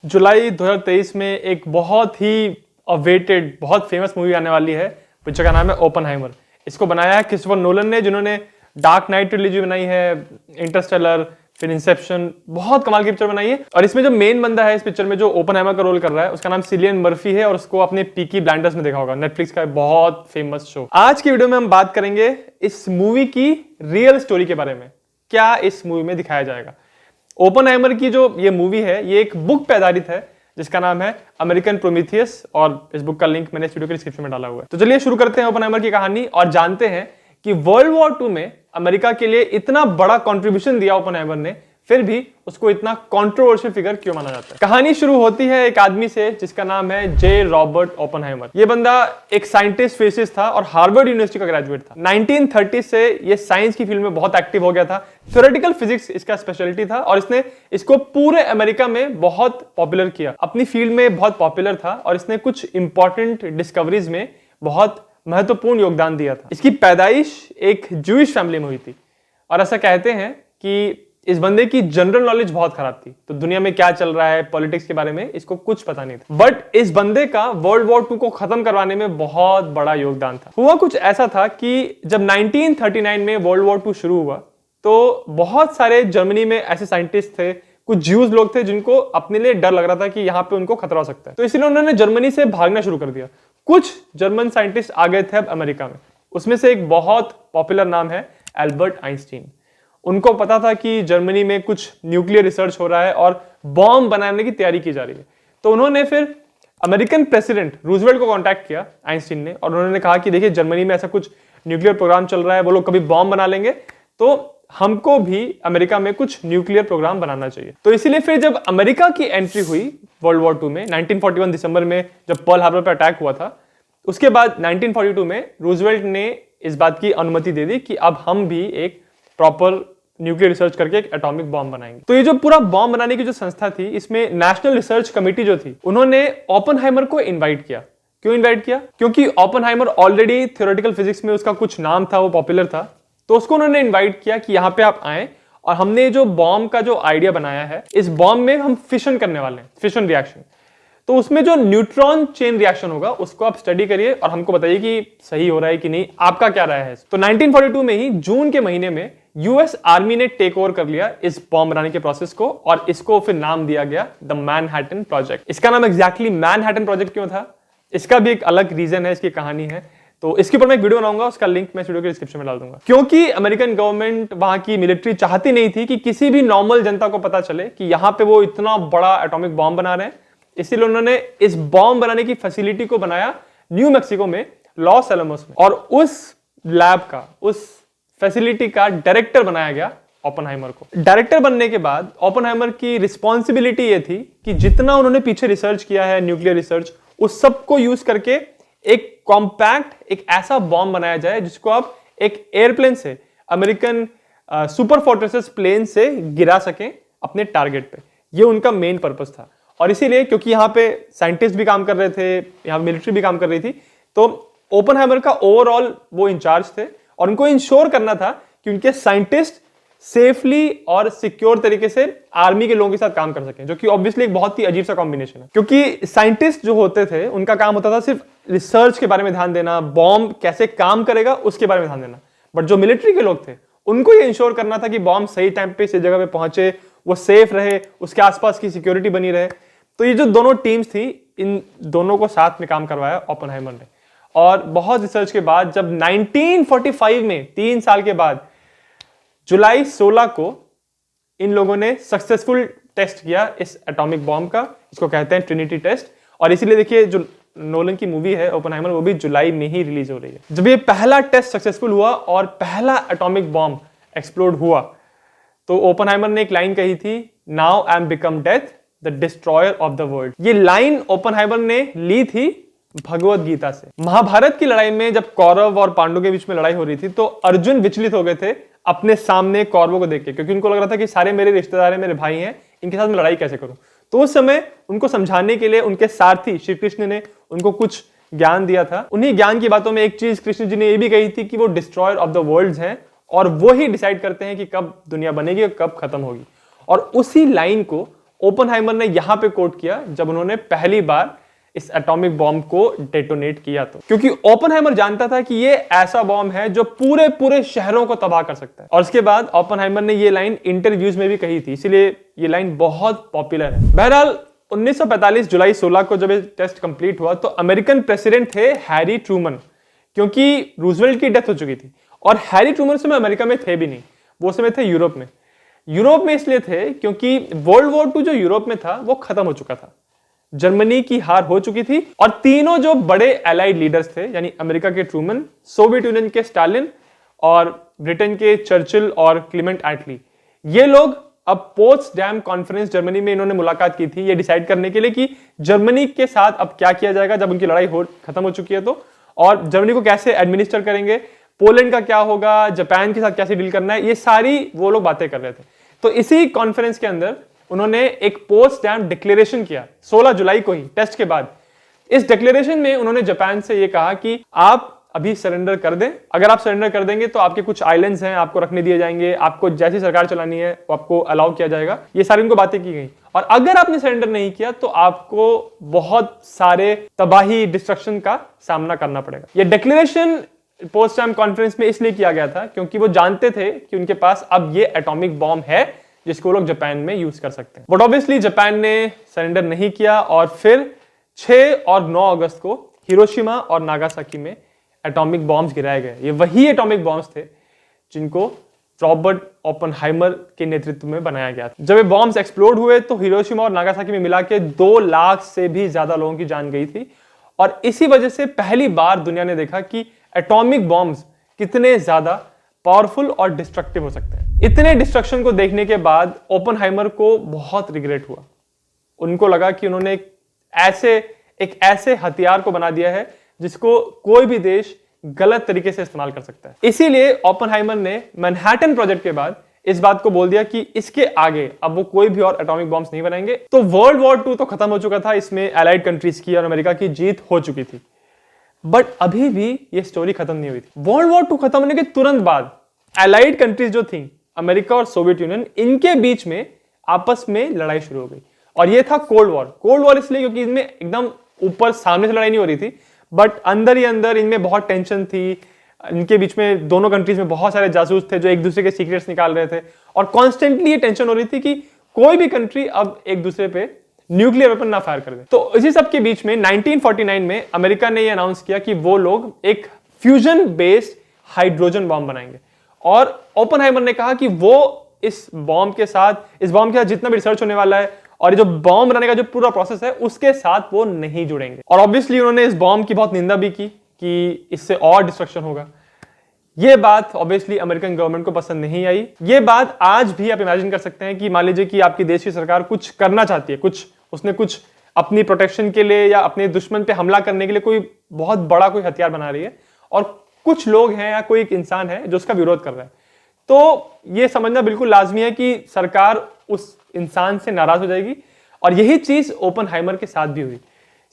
जुलाई 2023 में एक बहुत ही अवेटेड, बहुत फेमस मूवी आने वाली है। पिक्चर का नाम है ओपनहाइमर। इसको बनाया है क्रिस्टोफर नोलन ने, जिन्होंने डार्क नाइट ट्रिलॉजी बनाई है, इंटरस्टेलर, फिर इंसेप्शन, बहुत कमाल की पिक्चर बनाई है। और इसमें जो मेन बंदा है इस पिक्चर में जो ओपनहाइमर का रोल कर रहा है, उसका नाम सिलियन मर्फी है और उसको आपने पीकी ब्लाइंडर्स में देखा होगा, नेटफ्लिक्स का बहुत फेमस शो। आज की वीडियो में हम बात करेंगे इस मूवी की रियल स्टोरी के बारे में, क्या इस मूवी में दिखाया जाएगा। ओपनहाइमर की जो ये मूवी है, ये एक बुक पे आधारित है जिसका नाम है अमेरिकन प्रोमीथियस, और इस बुक का लिंक मैंने इस वीडियो के डिस्क्रिप्शन में डाला हुआ है। तो चलिए शुरू करते हैं ओपनहाइमर की कहानी और जानते हैं कि वर्ल्ड वॉर 2 में अमेरिका के लिए इतना बड़ा कंट्रीब्यूशन दिया ओपनहाइमर ने, फिर भी उसको इतना कंट्रोवर्शियल फिगर क्यों माना जाता है। कहानी शुरू होती है एक आदमी से जिसका नाम है जे रॉबर्ट ओपनहाइमर। ये बंदा एक साइंटिस्ट फिजिसिस्ट था और हार्वर्ड यूनिवर्सिटी का ग्रेजुएट था। 1930 से ये साइंस की फील्ड में बहुत एक्टिव हो गया था। थ्योरेटिकल फिजिक्स इसका स्पेशलिटी था और इसने इसको पूरे अमेरिका में बहुत पॉपुलर किया, अपनी फील्ड में बहुत पॉपुलर था और इसने कुछ इंपॉर्टेंट डिस्कवरीज में बहुत महत्वपूर्ण योगदान दिया था। इसकी पैदाइश एक जूइश फैमिली में हुई थी और ऐसा कहते हैं कि इस बंदे की जनरल नॉलेज बहुत खराब थी, तो दुनिया में क्या चल रहा है, पॉलिटिक्स के बारे में इसको कुछ पता नहीं था। बट इस बंदे का वर्ल्ड वॉर 2 को खत्म करवाने में बहुत बड़ा योगदान था। हुआ कुछ ऐसा था कि जब 1939 में वर्ल्ड वॉर 2 शुरू हुआ तो बहुत सारे जर्मनी में ऐसे साइंटिस्ट थे, कुछ ज्यूज लोग थे जिनको अपने लिए डर लग रहा था कि यहाँ पे उनको खतरा हो सकता है, तो इसलिए उन्होंने जर्मनी से भागना शुरू कर दिया। कुछ जर्मन साइंटिस्ट आ गए थे अब अमेरिका में, उसमें से एक बहुत पॉपुलर नाम है एल्बर्ट आइंस्टीन। उनको पता था कि जर्मनी में कुछ न्यूक्लियर रिसर्च हो रहा है और बॉम्ब बनाने की तैयारी की जा रही है, तो उन्होंने फिर अमेरिकन प्रेसिडेंट रूजवेल्ट को कांटेक्ट किया आइंस्टीन ने, और उन्होंने कहा कि देखिए जर्मनी में ऐसा कुछ न्यूक्लियर प्रोग्राम चल रहा है, वो लोग कभी बॉम्ब बना लेंगे, तो हमको भी अमेरिका में कुछ न्यूक्लियर प्रोग्राम बनाना चाहिए। तो इसीलिए फिर जब अमेरिका की एंट्री हुई वर्ल्ड वॉर 2 में 1941 दिसंबर में, जब पर्ल हार्बर पर अटैक हुआ था, उसके बाद 1942 में रूजवेल्ट ने इस बात की अनुमति दे दी कि अब हम भी एक प्रॉपर न्यूक्लियर रिसर्च करके एक एटॉमिक बॉम्ब बनाएंगे। तो ये जो पूरा बॉम्ब बनाने की जो संस्था थी, इसमें नेशनल रिसर्च कमेटी जो थी, उन्होंने ओपनहाइमर को इनवाइट किया। क्यों इनवाइट किया? क्योंकि ओपनहाइमर ऑलरेडी थ्योरेटिकल फिजिक्स में उसका कुछ नाम था, वो पॉपुलर था, तो उसको उन्होंने इनवाइट किया कि यहाँ पे आप आए और हमने जो बॉम्ब का जो आइडिया बनाया है, इस बॉम्ब में हम फिशन करने वाले हैं, फिशन रिएक्शन। तो उसमें जो न्यूट्रॉन चेन रिएक्शन होगा उसको आप स्टडी करिए और हमको बताइए कि सही हो रहा है कि नहीं, आपका क्या राय है। तो 1942 में ही जून के महीने में यूएस आर्मी ने टेक ओवर कर लिया इस बॉम्ब बनाने के प्रोसेस को और इसको फिर नाम दिया गया द मैनहट्टन प्रोजेक्ट। इसका नाम एग्जैक्टली मैनहट्टन प्रोजेक्ट क्यों था, इसका भी एक अलग रीजन है, इसकी कहानी है, तो इसके ऊपर मैं एक वीडियो बनाऊंगा, उसका लिंक मैं वीडियो के डिस्क्रिप्शन में डाल दूंगा। क्योंकि अमेरिकन गवर्नमेंट, वहां की मिलिट्री चाहती नहीं थी कि किसी भी नॉर्मल जनता को पता चले कि यहाँ पे वो इतना बड़ा एटॉमिक बॉम्ब बना रहे हैं, इसीलिए उन्होंने इस बॉम्ब बनाने की फैसिलिटी को बनाया न्यू मैक्सिको में, लॉस एलमोस में, और उस लैब का, उस फैसिलिटी का डायरेक्टर बनाया गया ओपनहाइमर को। डायरेक्टर बनने के बाद ओपनहाइमर की रिस्पॉन्सिबिलिटी ये थी कि जितना उन्होंने पीछे रिसर्च किया है, न्यूक्लियर रिसर्च, उस सब को यूज करके एक कॉम्पैक्ट, एक ऐसा बॉम्ब बनाया जाए जिसको आप एक एयरप्लेन से, अमेरिकन सुपर फोर्ट्रेसेस प्लेन से गिरा सकें अपने टारगेट पे। ये उनका मेन पर्पस था। और इसीलिए क्योंकि यहाँ पे साइंटिस्ट भी काम कर रहे थे, यहाँ मिलिट्री भी काम कर रही थी, तो ओपनहाइमर का ओवरऑल वो इंचार्ज थे और उनको इंश्योर करना था कि उनके साइंटिस्ट सेफली और सिक्योर तरीके से आर्मी के लोगों के साथ काम कर सकें, जो कि ऑब्वियसली एक बहुत ही अजीब सा कॉम्बिनेशन है। क्योंकि साइंटिस्ट जो होते थे उनका काम होता था सिर्फ रिसर्च के बारे में ध्यान देना, बॉम्ब कैसे काम करेगा उसके बारे में ध्यान देना, बट जो मिलिट्री के लोग थे उनको ये इंश्योर करना था कि बॉम्ब सही टाइम पे सही जगह पे पहुंचे, वो सेफ रहे, उसके आसपास की सिक्योरिटी बनी रहे। तो ये जो दोनों टीम्स थी, इन दोनों को साथ में काम करवाया ओपनहाइमर ने। और बहुत रिसर्च के बाद जब 1945 में, 3 साल के बाद, जुलाई 16 को इन लोगों ने सक्सेसफुल टेस्ट किया इस एटॉमिक बॉम्ब का, इसको कहते हैं ट्रिनिटी टेस्ट। और इसीलिए देखिए जो नोलन की मूवी है ओपनहाइमर, वो भी जुलाई में ही रिलीज हो रही है। जब ये पहला टेस्ट सक्सेसफुल हुआ और पहला एटॉमिक बॉम्ब एक्सप्लोड हुआ, तो ओपनहाइमर ने एक लाइन कही थी, now I am become death the destroyer of the world. ये लाइन ओपनहाइमर ने ली थी भगवत गीता से। महाभारत की लड़ाई में जब कौरव और पांडव के बीच में लड़ाई हो रही थी, तो अर्जुन विचलित हो गए थे अपने सामने कौरवों को देख के, क्योंकि उनको लग रहा था कि सारे मेरे रिश्तेदार हैं, मेरे भाई हैं, इनके साथ मैं लड़ाई कैसे करूं। तो उस समय उनको समझाने के लिए उनके सारथी श्री कृष्ण ने उनको कुछ ज्ञान दिया था। उन्हीं ज्ञान की बातों में एक चीज कृष्ण जी ने यह भी कही थी कि वो डिस्ट्रॉयर ऑफ द वर्ल्ड्स हैं और वो ही डिसाइड करते हैं कि कब दुनिया बनेगी और कब खत्म होगी। और उसी लाइन को ओपनहाइमर ने यहां पे कोट किया जब उन्होंने पहली बार इस एटॉमिक बॉम्ब को डेटोनेट किया। तो क्योंकि ओपनहाइमर जानता था कि ये ऐसा बॉम्ब है जो पूरे पूरे शहरों को तबाह कर सकता है। और उसके बाद ओपनहाइमर ने ये लाइन इंटरव्यूज में भी कही थी, इसलिए ये लाइन बहुत पॉपुलर है। बहरहाल 1945 जुलाई 16 को जब ये टेस्ट कंप्लीट हुआ तो अमेरिकन प्रेसिडेंट थे हैरी ट्रूमन, क्योंकि रूजवेल्ट की डेथ हो चुकी थी। और हैरी ट्रूमन समय अमेरिका में थे भी नहीं, वो समय थे यूरोप में। यूरोप में इसलिए थे क्योंकि वर्ल्ड वॉर 2 जो यूरोप में था वो खत्म हो चुका था, जर्मनी की हार हो चुकी थी और तीनों जो बड़े एलाइड लीडर्स थे, यानी अमेरिका के ट्रूमन, सोवियत यूनियन के स्टालिन और ब्रिटेन के चर्चिल और क्लीमेंट एटली, ये लोग अब पोट्सडैम कॉन्फ्रेंस जर्मनी में इन्होंने मुलाकात की थी ये डिसाइड करने के लिए कि जर्मनी के साथ अब क्या किया जाएगा जब उनकी लड़ाई खत्म हो चुकी है तो, और जर्मनी को कैसे एडमिनिस्टर करेंगे, पोलैंड का क्या होगा, जापान के साथ कैसे डील करना है, ये सारी वो लोग बातें कर रहे थे। तो इसी कॉन्फ्रेंस के अंदर उन्होंने एक पोट्सडैम डिक्लेरेशन किया 16 जुलाई को ही टेस्ट के बाद। इस डिक्लेरेशन में उन्होंने जापान से ये कहा कि आप अभी सरेंडर कर दें, अगर आप सरेंडर कर देंगे तो आपके कुछ आइलैंड्स हैं आपको रखने दिए जाएंगे, आपको जैसी सरकार चलानी है वो आपको अलाउ किया जाएगा, ये सारी उनको बातें की गई। और अगर आपने सरेंडर नहीं किया तो आपको बहुत सारे तबाही डिस्ट्रक्शन का सामना करना पड़ेगा। ये डिक्लेरेशन पोट्सडैम कॉन्फ्रेंस में इसलिए किया गया था क्योंकि वो जानते थे कि उनके पास अब ये एटॉमिक बॉम्ब है जिसको लोग जापान में यूज कर सकते हैं। बट ऑब्वियसली जापान ने सरेंडर नहीं किया और फिर 6 और 9 अगस्त को हिरोशिमा और नागासाकी में एटॉमिक बॉम्ब्स गिराए गए। ये वही एटॉमिक बॉम्ब्स थे जिनको रॉबर्ट ओपनहाइमर के नेतृत्व में बनाया गया था। जब ये बॉम्ब्स एक्सप्लोड हुए तो हिरोशिमा और नागासाकी में मिला के 2 लाख से भी ज्यादा लोगों की जान गई थी। और इसी वजह से पहली बार दुनिया ने देखा कि एटॉमिक बॉम्ब्स कितने ज्यादा पावरफुल और डिस्ट्रक्टिव हो सकते हैं। इतने डिस्ट्रक्शन को देखने के बाद ओपनहाइमर को बहुत रिग्रेट हुआ। उनको लगा कि उन्होंने एक ऐसे हथियार को बना दिया है जिसको कोई भी देश गलत तरीके से इस्तेमाल कर सकता है। इसीलिए ओपनहाइमर ने मैनहट्टन प्रोजेक्ट के बाद इस बात को बोल दिया कि इसके आगे अब वो कोई भी और एटॉमिक बॉम्ब्स नहीं बनाएंगे। तो वर्ल्ड वॉर 2 तो खत्म हो चुका था, इसमें एलाइड कंट्रीज की और अमेरिका की जीत हो चुकी थी। बट अभी भी ये स्टोरी खत्म नहीं हुई थी। वर्ल्ड वॉर 2 खत्म होने के तुरंत बाद एलाइड कंट्रीज जो थी, अमेरिका और सोवियत यूनियन, इनके बीच में आपस में लड़ाई शुरू हो गई। और ये था कोल्ड वॉर। कोल्ड वॉर इसलिए क्योंकि इसमें एकदम ऊपर सामने से लड़ाई नहीं हो रही थी, बट अंदर ही अंदर इनमें बहुत टेंशन थी। इनके बीच में दोनों कंट्रीज में बहुत सारे जासूस थे जो एक दूसरे के सीक्रेट्स निकाल रहे थे और कॉन्स्टेंटली ये टेंशन हो रही थी कि कोई भी कंट्री अब एक दूसरे पे न्यूक्लियर वेपन ना फायर कर दे। तो इसी सब के बीच में 1949 में अमेरिका ने ये अनाउंस किया कि वो लोग एक फ्यूजन बेस्ड हाइड्रोजन बॉम्ब बनाएंगे। और ओपनहाइमर ने कहा कि वो इस बॉम्ब के साथ जितना भी रिसर्च होने वाला है और ये जो बॉम्ब बनाने का जो पूरा प्रोसेस है उसके साथ वो नहीं जुड़ेंगे। और ऑब्वियसली उन्होंने इस बॉम्ब की बहुत निंदा भी की कि इससे और डिस्ट्रक्शन होगा। ये बात ऑब्वियसली अमेरिकन गवर्नमेंट को पसंद नहीं आई। ये बात आज भी आप इमेजिन कर सकते हैं कि मान लीजिए कि आपकी देश की सरकार कुछ करना चाहती है, उसने कुछ अपनी प्रोटेक्शन के लिए या अपने दुश्मन पे हमला करने के लिए कोई बहुत बड़ा कोई हथियार बना रही है और कुछ लोग हैं या कोई एक इंसान है जो उसका विरोध कर रहा है, तो ये समझना बिल्कुल लाजमी है कि सरकार उस इंसान से नाराज हो जाएगी। और यही चीज ओपनहाइमर के साथ भी हुई।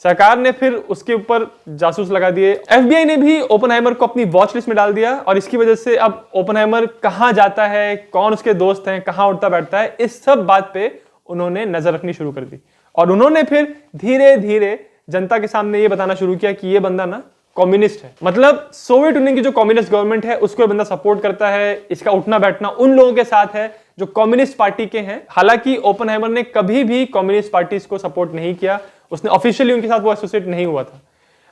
सरकार ने फिर उसके ऊपर जासूस लगा दिए। एफबीआई ने भी ओपनहाइमर को अपनी वॉच लिस्ट में डाल दिया और इसकी वजह से अब ओपनहाइमर कहां जाता है, कौन उसके दोस्त हैं, कहां उठता बैठता है, इस सब बात पे उन्होंने नजर रखनी शुरू कर दी। और उन्होंने फिर धीरे धीरे जनता के सामने ये बताना शुरू किया कि ये बंदा ना कम्युनिस्ट है। मतलब सोवियत यूनियन की जो कम्युनिस्ट गवर्नमेंट है उसको ये बंदा सपोर्ट करता है, इसका उठना बैठना उन लोगों के साथ है जो कम्युनिस्ट पार्टी के हैं। हालांकि ओपनहाइमर ने कभी भी कम्युनिस्ट पार्टीज को सपोर्ट नहीं किया, उसने ऑफिशियली उनके साथ वो एसोसिएट नहीं हुआ था।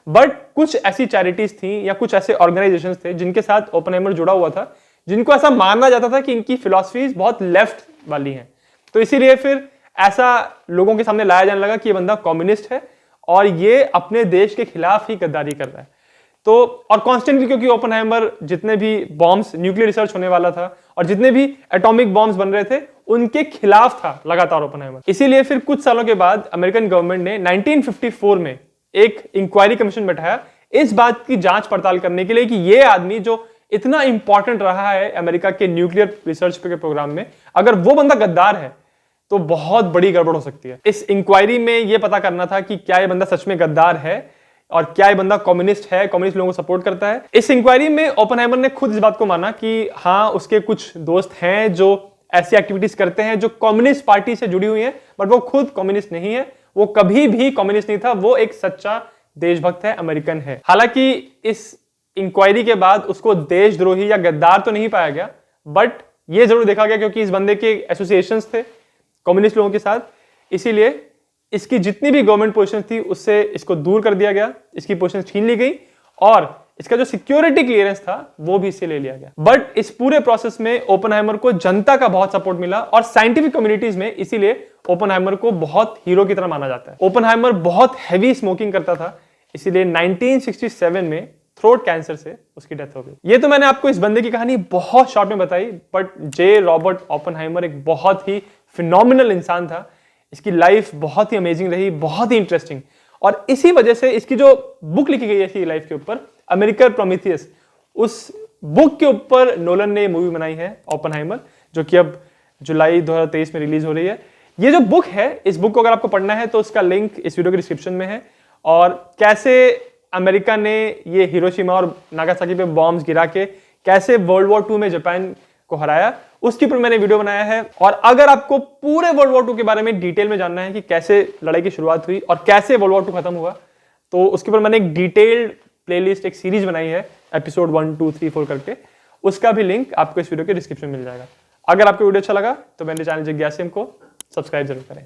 बट कुछ ऐसी चैरिटीज थी या कुछ ऐसे ऑर्गेनाइजेशंस थे जिनके साथ ओपनहाइमर जुड़ा हुआ था, जिनको ऐसा मानना जाता था कि इनकी फिलॉसफीज बहुत लेफ्ट वाली हैं। तो इसीलिए फिर ऐसा लोगों के सामने लाया जाने लगा कि ये बंदा कम्युनिस्ट है और ये अपने देश के खिलाफ ही गद्दारी कर रहा है। तो और कॉन्स्टेंटली क्योंकि ओपनहाइमर जितने भी बॉम्ब्स, न्यूक्लियर रिसर्च होने वाला था और जितने भी एटॉमिक बॉम्ब्स बन रहे थे उनके खिलाफ था लगातार ओपनहाइमर। इसीलिए फिर कुछ सालों के बाद अमेरिकन गवर्नमेंट ने 1954 में एक इंक्वायरी कमीशन बैठाया इस बात की जांच पड़ताल करने के लिए कि ये आदमी जो इतना इंपॉर्टेंट रहा है अमेरिका के न्यूक्लियर रिसर्च के प्रोग्राम में, अगर वो बंदा गद्दार है तो बहुत बड़ी गड़बड़ हो सकती है। इस इंक्वायरी में यह पता करना था कि क्या ये बंदा सच में गद्दार है और क्या ये बंदा कम्युनिस्ट है, कम्युनिस्ट लोगों को सपोर्ट करता है। इस इंक्वायरी में ओपनहाइमर ने खुद इस बात को माना कि हाँ उसके कुछ दोस्त हैं जो ऐसी एक्टिविटीज करते हैं जो कम्युनिस्ट पार्टी से जुड़ी हुई हैं, बट वो खुद कम्युनिस्ट नहीं है, वो कभी भी कम्युनिस्ट नहीं था, वो एक सच्चा देशभक्त है, अमेरिकन है। हालांकि इस इंक्वायरी के बाद उसको देशद्रोही या गद्दार तो नहीं पाया गया, बट ये जरूर देखा गया क्योंकि इस बंदे के एसोसिएशंस थे कम्युनिस्ट लोगों के साथ, इसीलिए इसकी जितनी भी गवर्नमेंट पोजीशन थी उससे इसको दूर कर दिया गया, इसकी पोजीशन छीन ली गई और इसका जो सिक्योरिटी क्लियरेंस था वो भी इससे ले लिया गया। बट इस पूरे प्रोसेस में ओपेनहाइमर को जनता का बहुत सपोर्ट मिला और साइंटिफिक कम्युनिटीज में इसीलिए ओपेनहाइमर को बहुत हीरो की तरह माना जाता है। ओपेनहाइमर बहुत हैवी स्मोकिंग करता था, इसीलिए 1967 में थ्रोट कैंसर से उसकी डेथ हो गई। ये तो मैंने आपको इस बंदे की कहानी बहुत शॉर्ट में बताई, बट जे रॉबर्ट ओपेनहाइमर एक बहुत ही फिनोमिनल इंसान था। इसकी लाइफ बहुत ही अमेजिंग रही, बहुत ही इंटरेस्टिंग, और इसी वजह से इसकी जो बुक लिखी गई है इसकी लाइफ के ऊपर, अमेरिकन प्रोमीथियस, उस बुक के ऊपर नोलन ने मूवी बनाई है ओपेनहाइमर, जो कि अब जुलाई 2023 में रिलीज हो रही है। ये जो बुक है, इस बुक को अगर आपको पढ़ना है तो उसका लिंक इस वीडियो के डिस्क्रिप्शन में है। और कैसे अमेरिका ने ये हिरोशिमा और नागासाकी पे बॉम्ब्स गिरा के कैसे वर्ल्ड वॉर 2 में जापान को हराया, उसके ऊपर मैंने वीडियो बनाया है। और अगर आपको पूरे वर्ल्ड वॉर 2 के बारे में डिटेल में जानना है कि कैसे लड़ाई की शुरुआत हुई और कैसे वर्ल्ड वॉर 2 खत्म हुआ, तो उसके ऊपर मैंने एक डिटेल्ड प्लेलिस्ट, एक सीरीज बनाई है, एपिसोड 1, 2, 3, 4 करके। उसका भी लिंक आपको इस वीडियो के डिस्क्रिप्शन में मिल जाएगा। अगर आपको वीडियो अच्छा लगा तो मेरे चैनल जिज्ञासिम को सब्सक्राइब जरूर करें।